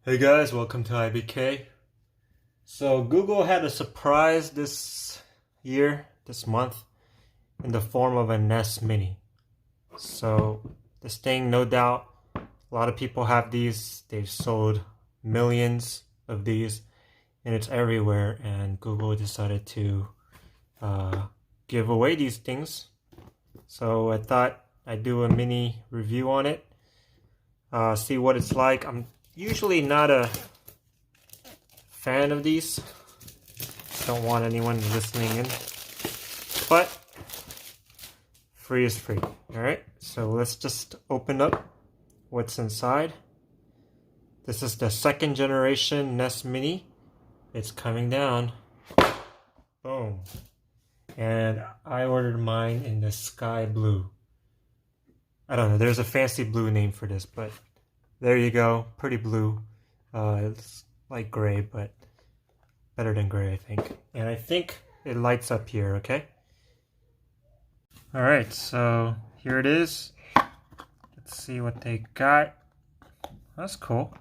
Hey guys, welcome to IBK. So Google had a surprise this month, in the form of a Nest Mini. So this thing, no doubt, a lot of people have these. They've sold millions of these, and it's everywhere. And Google decided to give away these things. So I thought I'd do a mini review on it, see what it's like. I'm usually not a fan of these. Don't want anyone listening in. But free is free. Alright, so let's just open up what's inside. This is the second generation Nest Mini. It's coming down. Boom. And I ordered mine in the sky blue. I don't know, there's a fancy blue name for this, but there you go. Pretty blue. It's like gray, but better than gray, I think. And I think it lights up here, okay? Alright, so here it is. Let's see what they got. That's cool.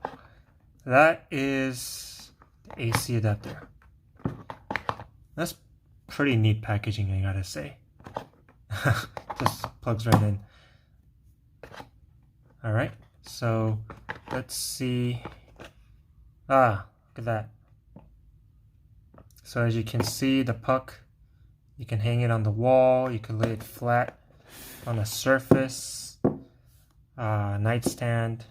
That is the AC adapter. That's pretty neat packaging, I gotta say. Just plugs right in. Alright, so let's see. Look at that. So as you can see, the puck, you can hang it on the wall, you can lay it flat on a surface, nightstand.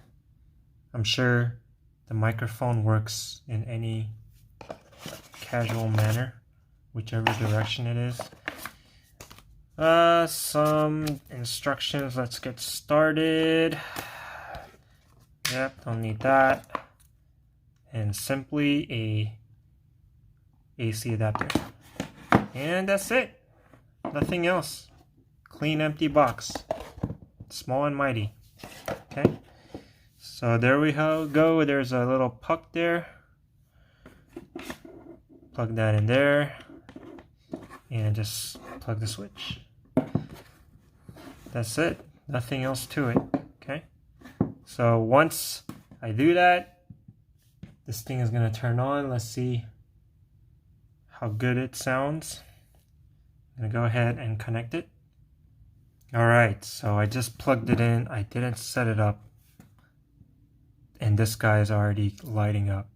I'm sure the microphone works in any casual manner, whichever direction it is. Some instructions. Let's get started. Yep, don't need that. And simply a AC adapter. And that's it. Nothing else. Clean, empty box. Small and mighty. Okay. So there we go. There's a little puck there. Plug that in there. And just plug the switch. That's it. Nothing else to it. Okay. So once I do that, this thing is going to turn on. Let's see how good it sounds. I'm going to go ahead and connect it. Alright, so I just plugged it in. I didn't set it up. And this guy is already lighting up.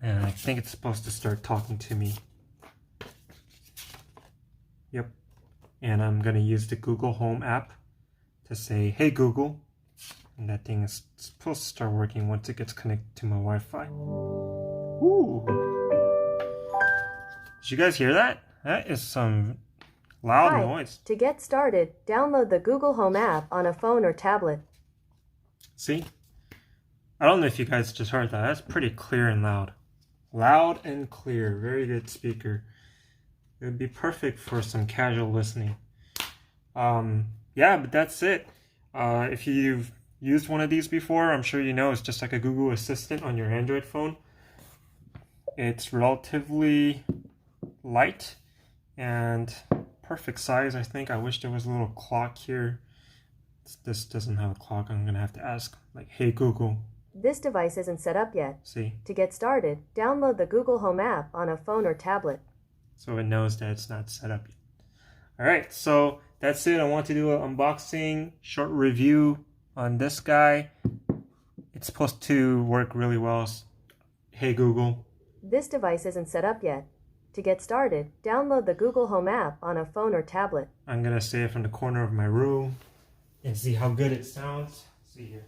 And I think it's supposed to start talking to me. Yep. And I'm going to use the Google Home app to say, "Hey Google." And that thing is supposed to start working once it gets connected to my Wi-Fi. Ooh. Did you guys hear that? That is some loud noise. To get started, download the Google Home app on a phone or tablet. See? I don't know if you guys just heard that. That's pretty clear and loud. Loud and clear. Very good speaker. It would be perfect for some casual listening. Yeah, but that's it. If you've used one of these before, I'm sure you know it's just like a Google Assistant on your Android phone. It's relatively light and perfect size, I think. I wish there was a little clock here. This doesn't have a clock. I'm gonna have to ask, like, "Hey Google." This device isn't set up yet. See? To get started, download the Google Home app on a phone or tablet. So it knows that it's not set up yet. Alright, so that's it. I want to do an unboxing, short review on this guy. It's supposed to work really well. "Hey Google." This device isn't set up yet. To get started, download the Google Home app on a phone or tablet. I'm gonna say it from the corner of my room and see how good it sounds. See here.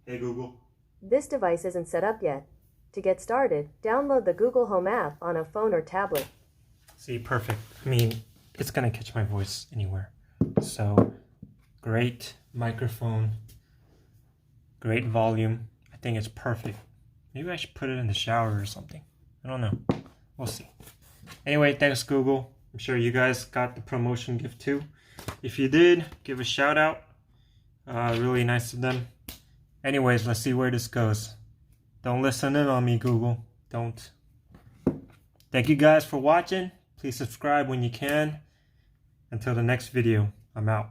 "Hey Google." This device isn't set up yet. To get started, download the Google Home app on a phone or tablet. See, perfect. I mean, it's gonna catch my voice anywhere. So, great microphone, great volume. I think it's perfect. Maybe I should put it in the shower or something. I don't know. We'll see. Anyway, thanks Google. I'm sure you guys got the promotion gift too. If you did, give a shout out. Really nice of them. Anyways, let's see where this goes. Don't listen in on me, Google. Don't. Thank you guys for watching. Please subscribe when you can. Until the next video, I'm out.